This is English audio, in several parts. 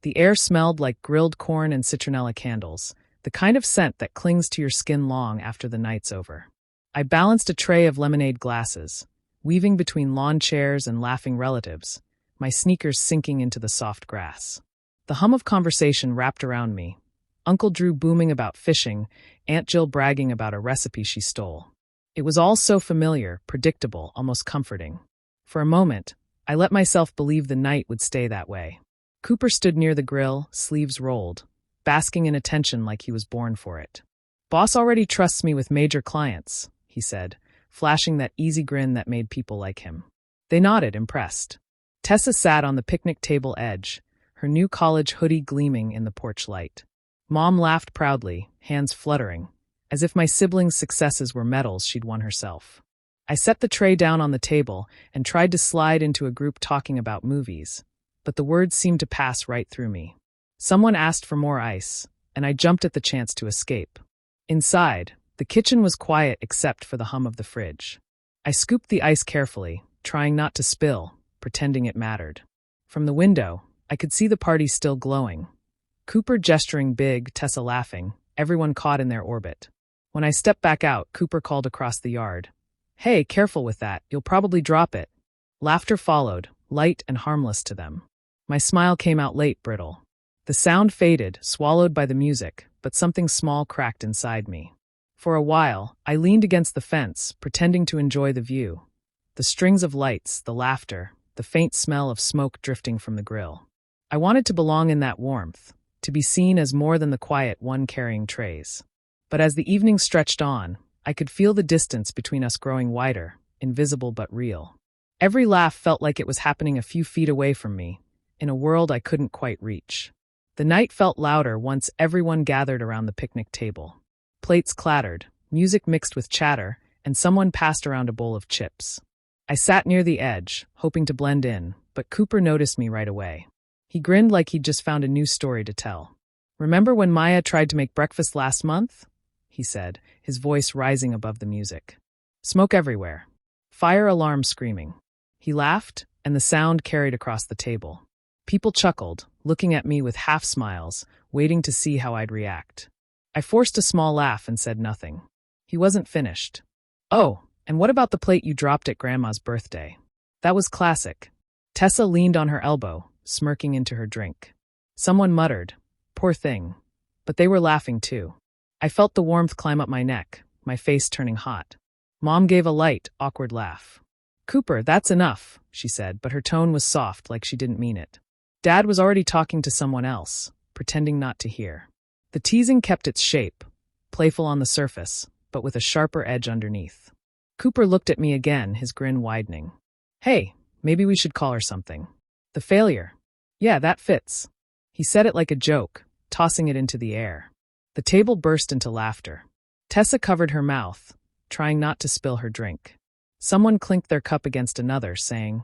The air smelled like grilled corn and citronella candles, the kind of scent that clings to your skin long after the night's over. I balanced a tray of lemonade glasses, weaving between lawn chairs and laughing relatives, my sneakers sinking into the soft grass. The hum of conversation wrapped around me. Uncle Drew booming about fishing, Aunt Jill bragging about a recipe she stole. It was all so familiar, predictable, almost comforting. For a moment, I let myself believe the night would stay that way. Cooper stood near the grill, sleeves rolled, basking in attention like he was born for it. "Boss already trusts me with major clients," he said, flashing that easy grin that made people like him. They nodded, impressed. Tessa sat on the picnic table edge, her new college hoodie gleaming in the porch light. Mom laughed proudly, hands fluttering, as if my siblings' successes were medals she'd won herself. I set the tray down on the table and tried to slide into a group talking about movies, but the words seemed to pass right through me. Someone asked for more ice, and I jumped at the chance to escape. Inside, the kitchen was quiet except for the hum of the fridge. I scooped the ice carefully, trying not to spill, pretending it mattered. From the window, I could see the party still glowing. Cooper gesturing big, Tessa laughing, everyone caught in their orbit. When I stepped back out, Cooper called across the yard, "Hey, careful with that, you'll probably drop it." Laughter followed, light and harmless to them. My smile came out late, brittle. The sound faded, swallowed by the music, but something small cracked inside me. For a while, I leaned against the fence, pretending to enjoy the view. The strings of lights, the laughter, the faint smell of smoke drifting from the grill. I wanted to belong in that warmth, to be seen as more than the quiet one carrying trays. But as the evening stretched on, I could feel the distance between us growing wider, invisible but real. Every laugh felt like it was happening a few feet away from me, in a world I couldn't quite reach. The night felt louder once everyone gathered around the picnic table. Plates clattered, music mixed with chatter, and someone passed around a bowl of chips. I sat near the edge, hoping to blend in, but Cooper noticed me right away. He grinned like he'd just found a new story to tell. "Remember when Maya tried to make breakfast last month?" he said, his voice rising above the music. Smoke everywhere. Fire alarm screaming. He laughed, and the sound carried across the table. People chuckled, looking at me with half smiles, waiting to see how I'd react. I forced a small laugh and said nothing. He wasn't finished. "Oh, and what about the plate you dropped at Grandma's birthday?" That was classic. Tessa leaned on her elbow, smirking into her drink. Someone muttered, "Poor thing." But they were laughing too. I felt the warmth climb up my neck, my face turning hot. Mom gave a light, awkward laugh. "Cooper, that's enough," she said, but her tone was soft, like she didn't mean it. Dad was already talking to someone else, pretending not to hear. The teasing kept its shape, playful on the surface, but with a sharper edge underneath. Cooper looked at me again, his grin widening. "Hey, maybe we should call her something. The failure. Yeah, that fits." He said it like a joke, tossing it into the air. The table burst into laughter. Tessa covered her mouth, trying not to spill her drink. Someone clinked their cup against another, saying,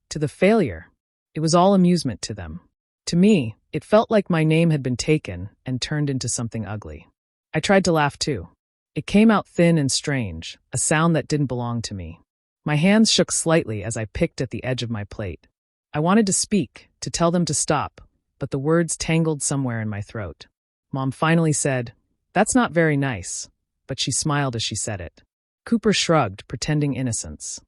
"To the failure." It was all amusement to them. To me, it felt like my name had been taken and turned into something ugly. I tried to laugh too. It came out thin and strange, a sound that didn't belong to me. My hands shook slightly as I picked at the edge of my plate. I wanted to speak, to tell them to stop, but the words tangled somewhere in my throat. Mom finally said, "That's not very nice," but she smiled as she said it. Cooper shrugged, pretending innocence.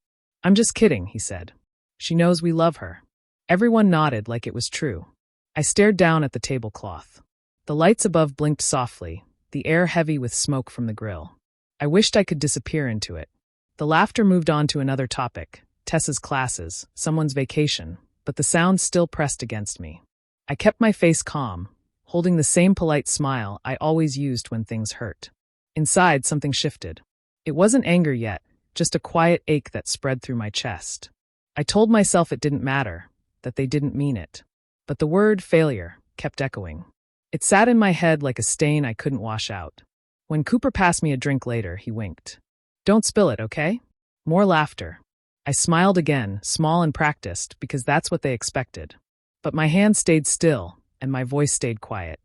"I'm just kidding," he said. "She knows we love her." Everyone nodded like it was true. I stared down at the tablecloth. The lights above blinked softly, the air heavy with smoke from the grill. I wished I could disappear into it. The laughter moved on to another topic, Tessa's classes, someone's vacation, but the sound still pressed against me. I kept my face calm, holding the same polite smile I always used when things hurt. Inside, something shifted. It wasn't anger yet, just a quiet ache that spread through my chest. I told myself it didn't matter, that they didn't mean it. But the word failure kept echoing. It sat in my head like a stain I couldn't wash out. When Cooper passed me a drink later, he winked. "Don't spill it, okay?" More laughter. I smiled again, small and practiced, because that's what they expected. But my hand stayed still, and my voice stayed quiet.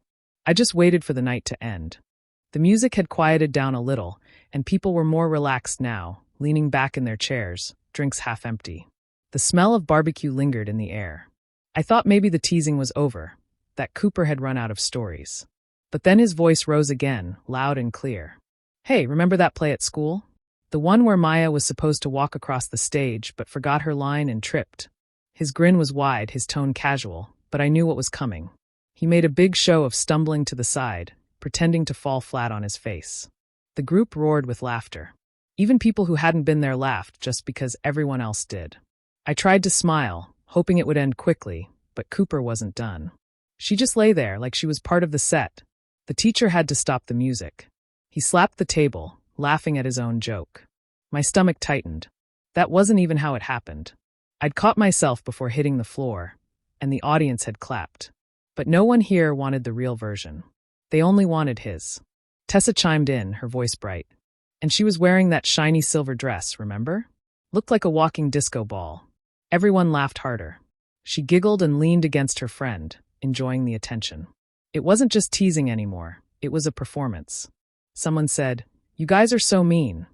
I just waited for the night to end. The music had quieted down a little, and people were more relaxed now, leaning back in their chairs, drinks half empty. The smell of barbecue lingered in the air. I thought maybe the teasing was over, that Cooper had run out of stories. But then his voice rose again, loud and clear. "Hey, remember that play at school? The one where Maya was supposed to walk across the stage but forgot her line and tripped." His grin was wide, his tone casual, but I knew what was coming. He made a big show of stumbling to the side, pretending to fall flat on his face. The group roared with laughter. Even people who hadn't been there laughed just because everyone else did. I tried to smile, hoping it would end quickly, but Cooper wasn't done. She just lay there like she was part of the set. The teacher had to stop the music. He slapped the table, laughing at his own joke. My stomach tightened. That wasn't even how it happened. I'd caught myself before hitting the floor, and the audience had clapped. But no one here wanted the real version. They only wanted his. Tessa chimed in, her voice bright. And she was wearing that shiny silver dress, remember? Looked like a walking disco ball. Everyone laughed harder. She giggled and leaned against her friend, enjoying the attention. It wasn't just teasing anymore, it was a performance. Someone said, "You guys are so mean."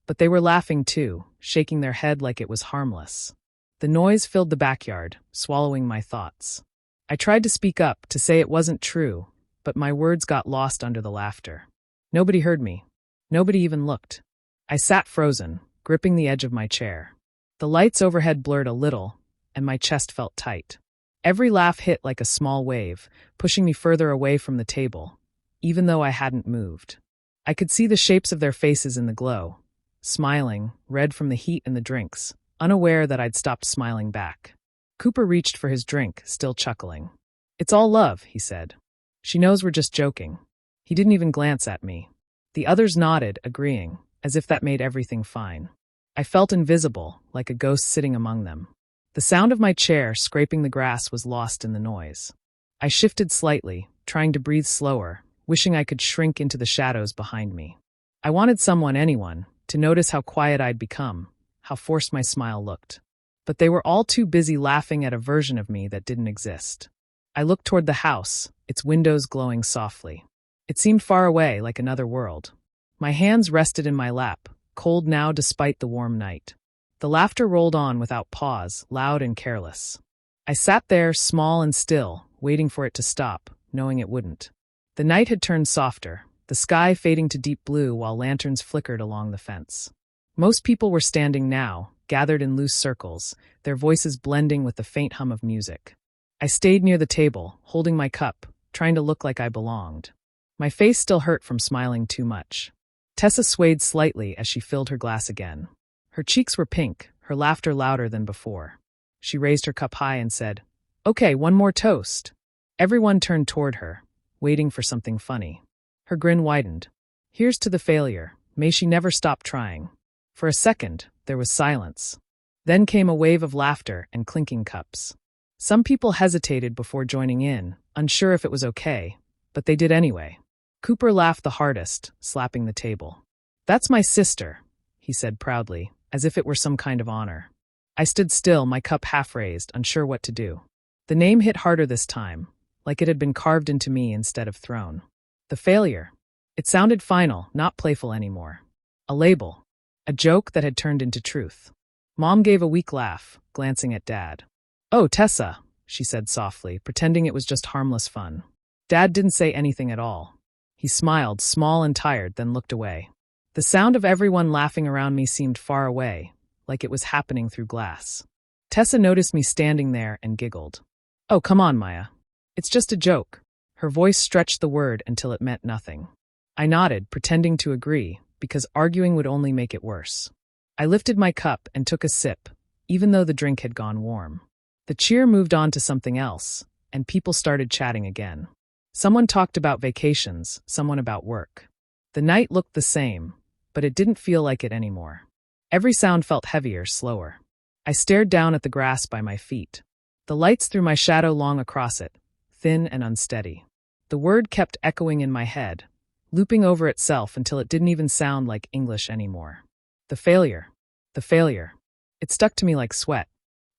But they were laughing too, shaking their head like it was harmless. The noise filled the backyard, swallowing my thoughts. I tried to speak up, to say it wasn't true, but my words got lost under the laughter. Nobody heard me. Nobody even looked. I sat frozen, gripping the edge of my chair. The lights overhead blurred a little, and my chest felt tight. Every laugh hit like a small wave, pushing me further away from the table, even though I hadn't moved. I could see the shapes of their faces in the glow, smiling, red from the heat and the drinks, unaware that I'd stopped smiling back. Cooper reached for his drink, still chuckling. "It's all love," he said. "She knows we're just joking." He didn't even glance at me. The others nodded, agreeing, as if that made everything fine. I felt invisible, like a ghost sitting among them. The sound of my chair scraping the grass was lost in the noise. I shifted slightly, trying to breathe slower, wishing I could shrink into the shadows behind me. I wanted someone, anyone, to notice how quiet I'd become, how forced my smile looked. But they were all too busy laughing at a version of me that didn't exist. I looked toward the house, its windows glowing softly. It seemed far away, like another world. My hands rested in my lap, cold now despite the warm night. The laughter rolled on without pause, loud and careless. I sat there, small and still, waiting for it to stop, knowing it wouldn't. The night had turned softer, the sky fading to deep blue while lanterns flickered along the fence. Most people were standing now, gathered in loose circles, their voices blending with the faint hum of music. I stayed near the table, holding my cup, trying to look like I belonged. My face still hurt from smiling too much. Tessa swayed slightly as she filled her glass again. Her cheeks were pink, her laughter louder than before. She raised her cup high and said, "Okay, one more toast." Everyone turned toward her, waiting for something funny. Her grin widened. "Here's to the failure. May she never stop trying." For a second, there was silence. Then came a wave of laughter and clinking cups. Some people hesitated before joining in, unsure if it was okay, but they did anyway. Cooper laughed the hardest, slapping the table. "That's my sister," he said proudly, as if it were some kind of honor. I stood still, my cup half raised, unsure what to do. The name hit harder this time, like it had been carved into me instead of thrown. The failure. It sounded final, not playful anymore. A label. A joke that had turned into truth. Mom gave a weak laugh, glancing at Dad. "Oh, Tessa," she said softly, pretending it was just harmless fun. Dad didn't say anything at all. He smiled, small and tired, then looked away. The sound of everyone laughing around me seemed far away, like it was happening through glass. Tessa noticed me standing there and giggled. "Oh, come on, Maya. It's just a joke." Her voice stretched the word until it meant nothing. I nodded, pretending to agree, because arguing would only make it worse. I lifted my cup and took a sip, even though the drink had gone warm. The cheer moved on to something else, and people started chatting again. Someone talked about vacations, someone about work. The night looked the same, but it didn't feel like it anymore. Every sound felt heavier, slower. I stared down at the grass by my feet. The lights threw my shadow long across it, thin and unsteady. The word kept echoing in my head, looping over itself until it didn't even sound like English anymore. The failure. The failure. It stuck to me like sweat.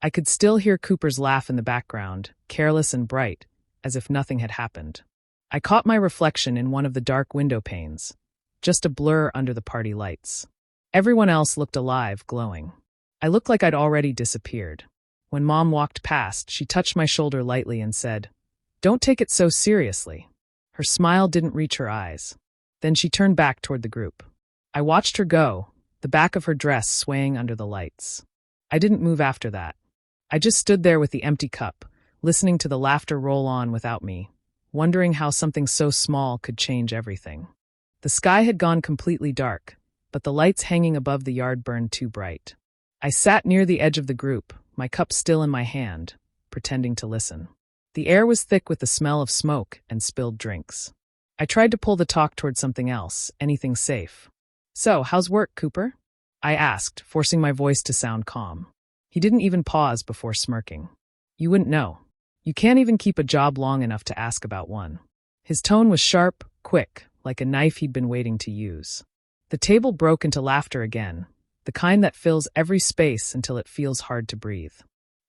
I could still hear Cooper's laugh in the background, careless and bright, as if nothing had happened. I caught my reflection in one of the dark window panes, just a blur under the party lights. Everyone else looked alive, glowing. I looked like I'd already disappeared. When Mom walked past, she touched my shoulder lightly and said, Don't take it so seriously. Her smile didn't reach her eyes. Then she turned back toward the group. I watched her go, the back of her dress swaying under the lights. I didn't move after that. I just stood there with the empty cup, listening to the laughter roll on without me, wondering how something so small could change everything. The sky had gone completely dark, but the lights hanging above the yard burned too bright. I sat near the edge of the group, my cup still in my hand, pretending to listen. The air was thick with the smell of smoke and spilled drinks. I tried to pull the talk toward something else, anything safe. "So, how's work, Cooper?" I asked, forcing my voice to sound calm. He didn't even pause before smirking. "You wouldn't know. You can't even keep a job long enough to ask about one." His tone was sharp, quick, like a knife he'd been waiting to use. The table broke into laughter again, the kind that fills every space until it feels hard to breathe.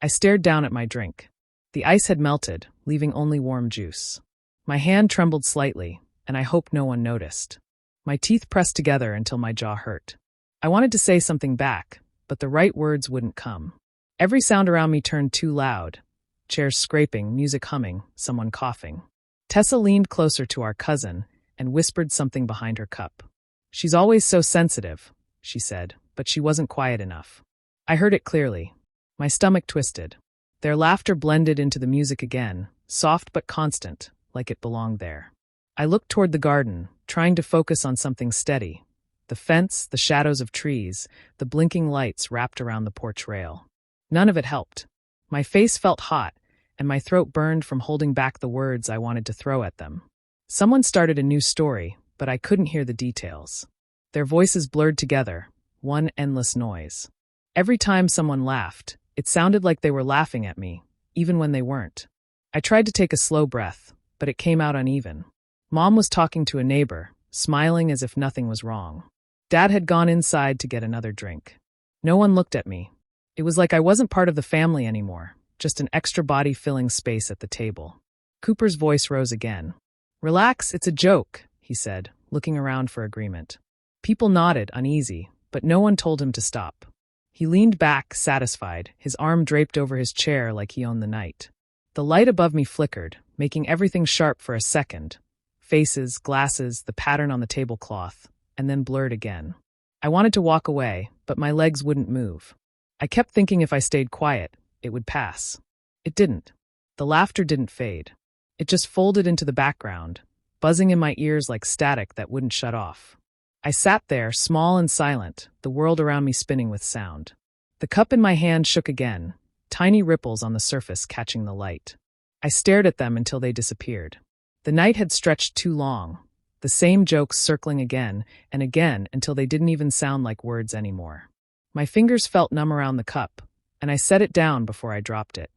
I stared down at my drink. The ice had melted, leaving only warm juice. My hand trembled slightly, and I hoped no one noticed. My teeth pressed together until my jaw hurt. I wanted to say something back, but the right words wouldn't come. Every sound around me turned too loud. Chairs scraping, music humming, someone coughing. Tessa leaned closer to our cousin and whispered something behind her cup. "She's always so sensitive," she said, but she wasn't quiet enough. I heard it clearly. My stomach twisted. Their laughter blended into the music again, soft but constant, like it belonged there. I looked toward the garden, trying to focus on something steady. The fence, the shadows of trees, the blinking lights wrapped around the porch rail. None of it helped. My face felt hot, and my throat burned from holding back the words I wanted to throw at them. Someone started a new story, but I couldn't hear the details. Their voices blurred together, one endless noise. Every time someone laughed, it sounded like they were laughing at me, even when they weren't. I tried to take a slow breath, but it came out uneven. Mom was talking to a neighbor, smiling as if nothing was wrong. Dad had gone inside to get another drink. No one looked at me. It was like I wasn't part of the family anymore, just an extra body filling space at the table. Cooper's voice rose again. "Relax, it's a joke," he said, looking around for agreement. People nodded, uneasy, but no one told him to stop. He leaned back, satisfied, his arm draped over his chair like he owned the night. The light above me flickered, making everything sharp for a second. Faces, glasses, the pattern on the tablecloth, and then blurred again. I wanted to walk away, but my legs wouldn't move. I kept thinking if I stayed quiet, it would pass. It didn't. The laughter didn't fade. It just folded into the background, buzzing in my ears like static that wouldn't shut off. I sat there, small and silent, the world around me spinning with sound. The cup in my hand shook again, tiny ripples on the surface catching the light. I stared at them until they disappeared. The night had stretched too long, the same jokes circling again and again until they didn't even sound like words anymore. My fingers felt numb around the cup, and I set it down before I dropped it.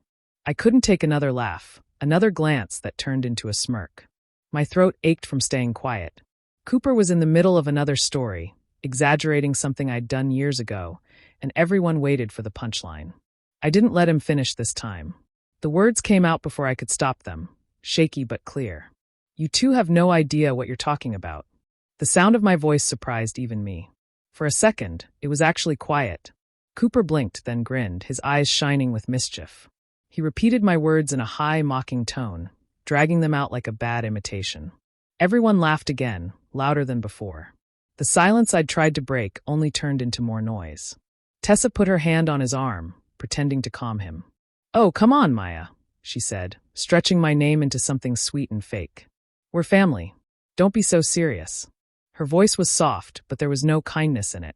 I couldn't take another laugh, another glance that turned into a smirk. My throat ached from staying quiet. Cooper was in the middle of another story, exaggerating something I'd done years ago, and everyone waited for the punchline. I didn't let him finish this time. The words came out before I could stop them, shaky but clear. "You two have no idea what you're talking about." The sound of my voice surprised even me. For a second, it was actually quiet. Cooper blinked, then grinned, his eyes shining with mischief. He repeated my words in a high, mocking tone, dragging them out like a bad imitation. Everyone laughed again, louder than before. The silence I'd tried to break only turned into more noise. Tessa put her hand on his arm, pretending to calm him. "Oh, come on, Maya," she said, stretching my name into something sweet and fake. "We're family. Don't be so serious." Her voice was soft, but there was no kindness in it.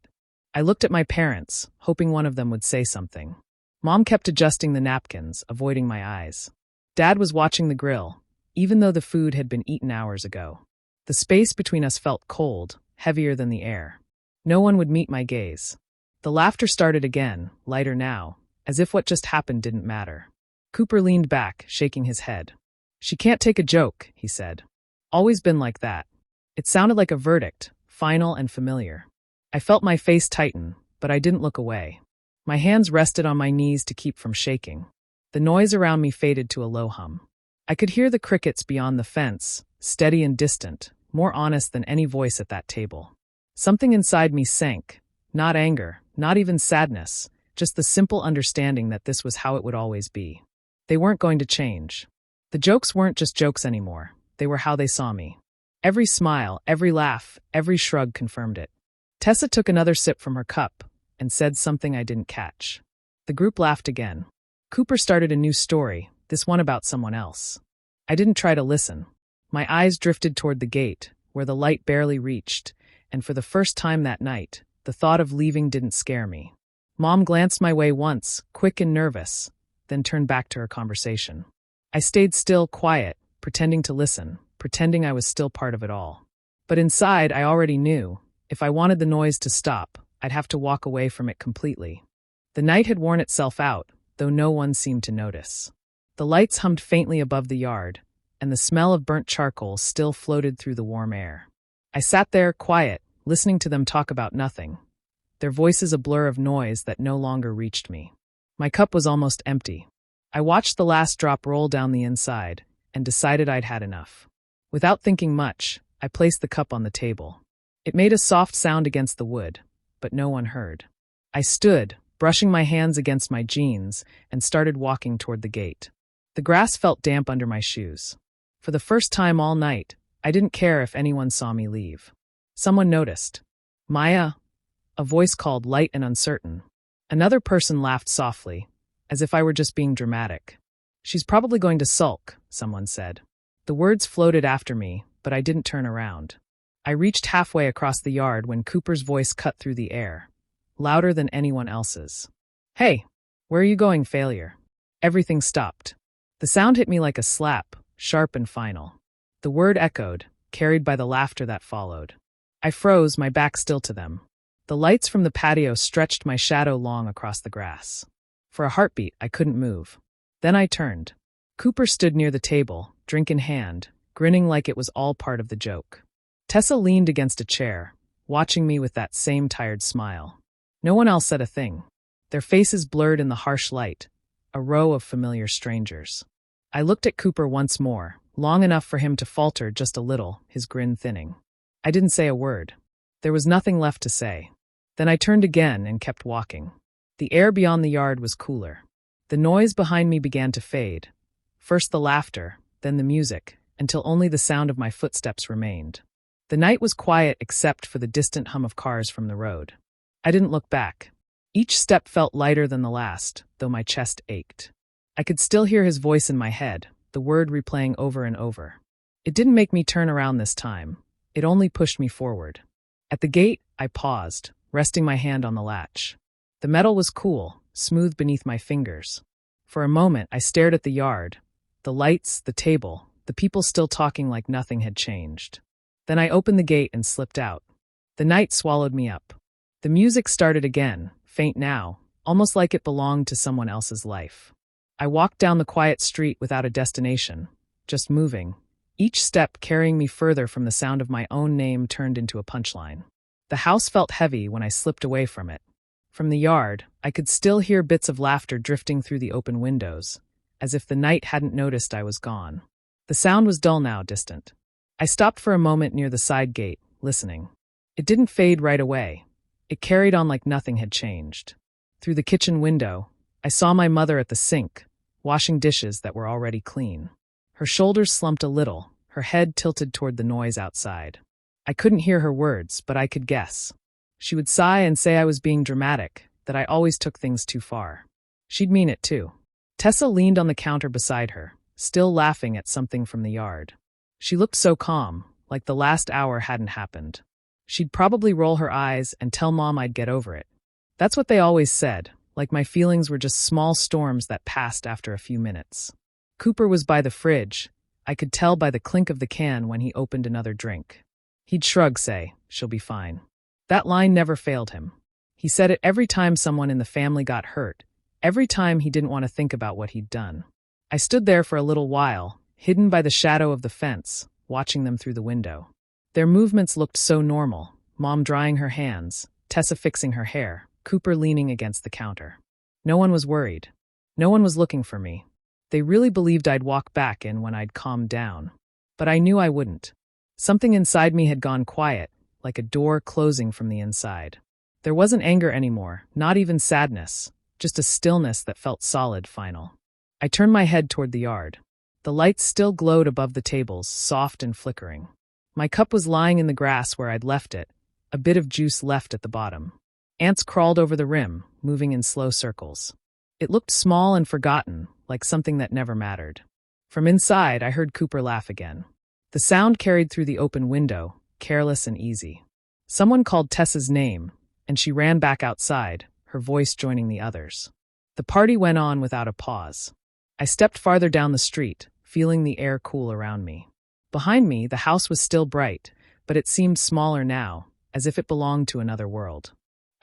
I looked at my parents, hoping one of them would say something. Mom kept adjusting the napkins, avoiding my eyes. Dad was watching the grill, even though the food had been eaten hours ago. The space between us felt cold, heavier than the air. No one would meet my gaze. The laughter started again, lighter now, as if what just happened didn't matter. Cooper leaned back, shaking his head. "She can't take a joke," he said. "Always been like that." It sounded like a verdict, final and familiar. I felt my face tighten, but I didn't look away. My hands rested on my knees to keep from shaking. The noise around me faded to a low hum. I could hear the crickets beyond the fence, steady and distant, more honest than any voice at that table. Something inside me sank, not anger, not even sadness, just the simple understanding that this was how it would always be. They weren't going to change. The jokes weren't just jokes anymore. They were how they saw me. Every smile, every laugh, every shrug confirmed it. Tessa took another sip from her cup and said something I didn't catch. The group laughed again. Cooper started a new story, this one about someone else. I didn't try to listen. My eyes drifted toward the gate, where the light barely reached, and for the first time that night, the thought of leaving didn't scare me. Mom glanced my way once, quick and nervous, then turned back to her conversation. I stayed still, quiet, pretending to listen, pretending I was still part of it all. But inside, I already knew, if I wanted the noise to stop, I'd have to walk away from it completely. The night had worn itself out, though no one seemed to notice. The lights hummed faintly above the yard, and the smell of burnt charcoal still floated through the warm air. I sat there, quiet, listening to them talk about nothing, their voices a blur of noise that no longer reached me. My cup was almost empty. I watched the last drop roll down the inside, and decided I'd had enough. Without thinking much, I placed the cup on the table. It made a soft sound against the wood, but no one heard. I stood, brushing my hands against my jeans, and started walking toward the gate. The grass felt damp under my shoes. For the first time all night, I didn't care if anyone saw me leave. Someone noticed. "Maya," a voice called, light and uncertain. Another person laughed softly, as if I were just being dramatic. "She's probably going to sulk," someone said. The words floated after me, but I didn't turn around. I reached halfway across the yard when Cooper's voice cut through the air, louder than anyone else's. "Hey, where are you going, failure?" Everything stopped. The sound hit me like a slap, sharp and final. The word echoed, carried by the laughter that followed. I froze, my back still to them. The lights from the patio stretched my shadow long across the grass. For a heartbeat, I couldn't move. Then I turned. Cooper stood near the table, drink in hand, grinning like it was all part of the joke. Tessa leaned against a chair, watching me with that same tired smile. No one else said a thing. Their faces blurred in the harsh light, a row of familiar strangers. I looked at Cooper once more, long enough for him to falter just a little, his grin thinning. I didn't say a word. There was nothing left to say. Then I turned again and kept walking. The air beyond the yard was cooler. The noise behind me began to fade. First the laughter, then the music, until only the sound of my footsteps remained. The night was quiet except for the distant hum of cars from the road. I didn't look back. Each step felt lighter than the last, though my chest ached. I could still hear his voice in my head, the word replaying over and over. It didn't make me turn around this time. It only pushed me forward. At the gate, I paused, resting my hand on the latch. The metal was cool, smooth beneath my fingers. For a moment, I stared at the yard, the lights, the table, the people still talking like nothing had changed. Then I opened the gate and slipped out. The night swallowed me up. The music started again, faint now, almost like it belonged to someone else's life. I walked down the quiet street without a destination, just moving, each step carrying me further from the sound of my own name turned into a punchline. The house felt heavy when I slipped away from it. From the yard, I could still hear bits of laughter drifting through the open windows, as if the night hadn't noticed I was gone. The sound was dull now, distant. I stopped for a moment near the side gate, listening. It didn't fade right away. It carried on like nothing had changed. Through the kitchen window, I saw my mother at the sink, washing dishes that were already clean. Her shoulders slumped a little, her head tilted toward the noise outside. I couldn't hear her words, but I could guess. She would sigh and say I was being dramatic, that I always took things too far. She'd mean it too. Tessa leaned on the counter beside her, still laughing at something from the yard. She looked so calm, like the last hour hadn't happened. She'd probably roll her eyes and tell Mom I'd get over it. That's what they always said, like my feelings were just small storms that passed after a few minutes. Cooper was by the fridge. I could tell by the clink of the can when he opened another drink. He'd shrug, say, "She'll be fine." That line never failed him. He said it every time someone in the family got hurt, every time he didn't want to think about what he'd done. I stood there for a little while, hidden by the shadow of the fence, watching them through the window. Their movements looked so normal, Mom drying her hands, Tessa fixing her hair, Cooper leaning against the counter. No one was worried. No one was looking for me. They really believed I'd walk back in when I'd calmed down. But I knew I wouldn't. Something inside me had gone quiet, like a door closing from the inside. There wasn't anger anymore, not even sadness, just a stillness that felt solid, final. I turned my head toward the yard. The lights still glowed above the tables, soft and flickering. My cup was lying in the grass where I'd left it, a bit of juice left at the bottom. Ants crawled over the rim, moving in slow circles. It looked small and forgotten, like something that never mattered. From inside, I heard Cooper laugh again. The sound carried through the open window, careless and easy. Someone called Tessa's name, and she ran back outside, her voice joining the others. The party went on without a pause. I stepped farther down the street, feeling the air cool around me. Behind me, the house was still bright, but it seemed smaller now, as if it belonged to another world.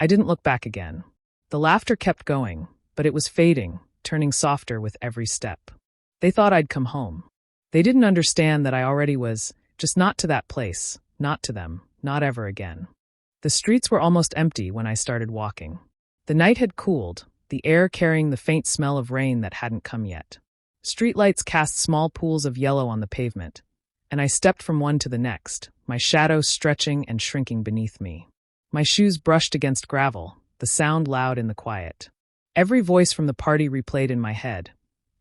I didn't look back again. The laughter kept going, but it was fading, turning softer with every step. They thought I'd come home. They didn't understand that I already was, just not to that place, not to them, not ever again. The streets were almost empty when I started walking. The night had cooled, the air carrying the faint smell of rain that hadn't come yet. Streetlights cast small pools of yellow on the pavement, and I stepped from one to the next, my shadow stretching and shrinking beneath me. My shoes brushed against gravel, the sound loud in the quiet. Every voice from the party replayed in my head,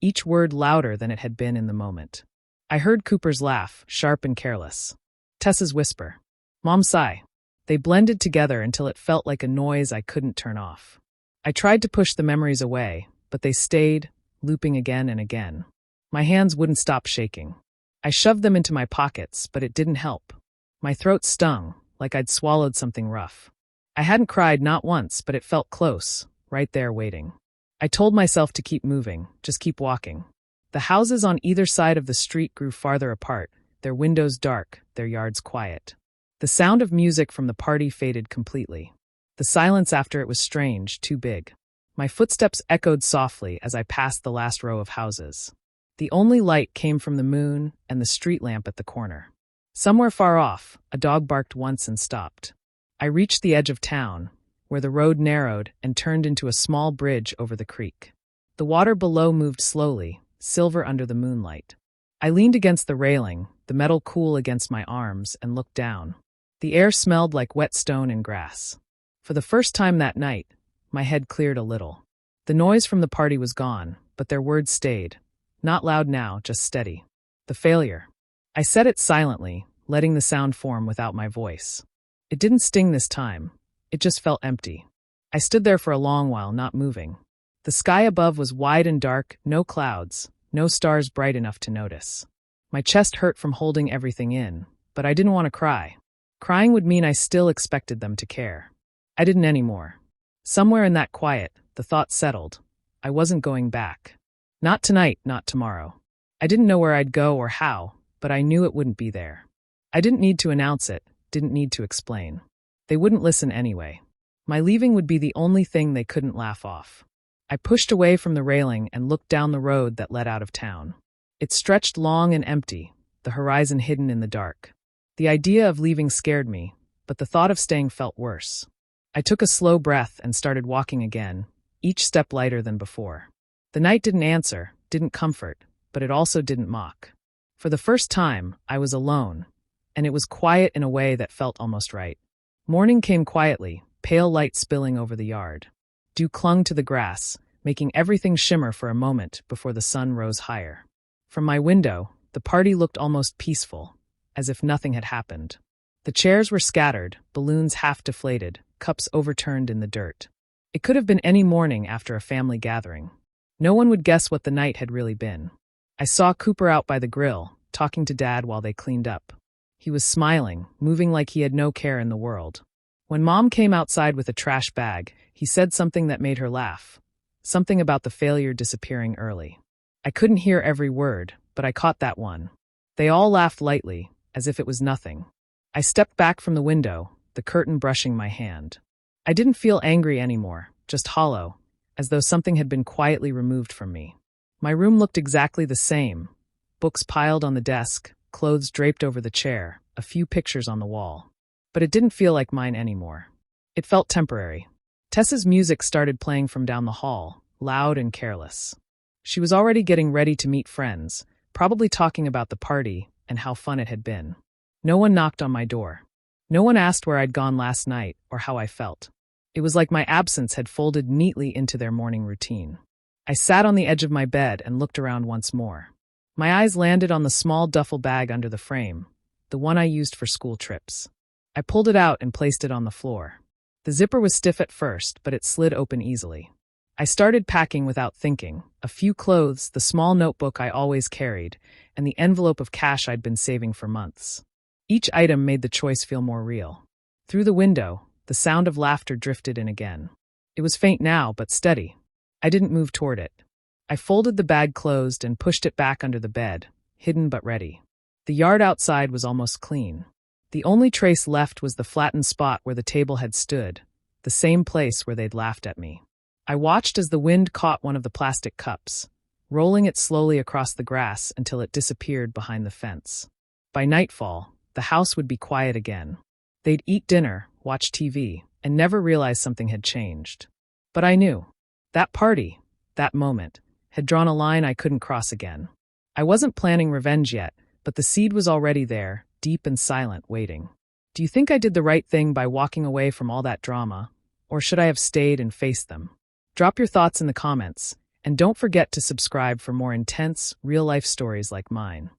each word louder than it had been in the moment. I heard Cooper's laugh, sharp and careless. Tessa's whisper. Mom's sigh. They blended together until it felt like a noise I couldn't turn off. I tried to push the memories away, but they stayed, looping again and again. My hands wouldn't stop shaking. I shoved them into my pockets, but it didn't help. My throat stung, like I'd swallowed something rough. I hadn't cried not once, but it felt close, right there waiting. I told myself to keep moving, just keep walking. The houses on either side of the street grew farther apart, their windows dark, their yards quiet. The sound of music from the party faded completely. The silence after it was strange, too big. My footsteps echoed softly as I passed the last row of houses. The only light came from the moon and the street lamp at the corner. Somewhere far off, a dog barked once and stopped. I reached the edge of town, where the road narrowed and turned into a small bridge over the creek. The water below moved slowly, silver under the moonlight. I leaned against the railing, the metal cool against my arms, and looked down. The air smelled like wet stone and grass. For the first time that night, my head cleared a little. The noise from the party was gone, but their words stayed. Not loud now, just steady. The failure. I said it silently, letting the sound form without my voice. It didn't sting this time. It just felt empty. I stood there for a long while, not moving. The sky above was wide and dark, no clouds, no stars bright enough to notice. My chest hurt from holding everything in, but I didn't want to cry. Crying would mean I still expected them to care. I didn't anymore. Somewhere in that quiet, the thought settled. I wasn't going back. Not tonight, not tomorrow. I didn't know where I'd go or how, but I knew it wouldn't be there. I didn't need to announce it, didn't need to explain. They wouldn't listen anyway. My leaving would be the only thing they couldn't laugh off. I pushed away from the railing and looked down the road that led out of town. It stretched long and empty, the horizon hidden in the dark. The idea of leaving scared me, but the thought of staying felt worse. I took a slow breath and started walking again, each step lighter than before. The night didn't answer, didn't comfort, but it also didn't mock. For the first time, I was alone, and it was quiet in a way that felt almost right. Morning came quietly, pale light spilling over the yard. Dew clung to the grass, making everything shimmer for a moment before the sun rose higher. From my window, the party looked almost peaceful, as if nothing had happened. The chairs were scattered, balloons half deflated, cups overturned in the dirt. It could have been any morning after a family gathering. No one would guess what the night had really been. I saw Cooper out by the grill, talking to Dad while they cleaned up. He was smiling, moving like he had no care in the world. When Mom came outside with a trash bag, he said something that made her laugh. Something about the failure disappearing early. I couldn't hear every word, but I caught that one. They all laughed lightly, as if it was nothing. I stepped back from the window, the curtain brushing my hand. I didn't feel angry anymore, just hollow, as though something had been quietly removed from me. My room looked exactly the same. Books piled on the desk, clothes draped over the chair, a few pictures on the wall. But it didn't feel like mine anymore. It felt temporary. Tessa's music started playing from down the hall, loud and careless. She was already getting ready to meet friends, probably talking about the party and how fun it had been. No one knocked on my door. No one asked where I'd gone last night or how I felt. It was like my absence had folded neatly into their morning routine. I sat on the edge of my bed and looked around once more. My eyes landed on the small duffel bag under the frame, the one I used for school trips. I pulled it out and placed it on the floor. The zipper was stiff at first, but it slid open easily. I started packing without thinking, a few clothes, the small notebook I always carried, and the envelope of cash I'd been saving for months. Each item made the choice feel more real. Through the window, the sound of laughter drifted in again. It was faint now, but steady. I didn't move toward it. I folded the bag closed and pushed it back under the bed, hidden but ready. The yard outside was almost clean. The only trace left was the flattened spot where the table had stood, the same place where they'd laughed at me. I watched as the wind caught one of the plastic cups, rolling it slowly across the grass until it disappeared behind the fence. By nightfall, the house would be quiet again. They'd eat dinner, watch TV, and never realize something had changed. But I knew. That party, that moment, had drawn a line I couldn't cross again. I wasn't planning revenge yet, but the seed was already there, deep and silent, waiting. Do you think I did the right thing by walking away from all that drama, or should I have stayed and faced them? Drop your thoughts in the comments, and don't forget to subscribe for more intense, real-life stories like mine.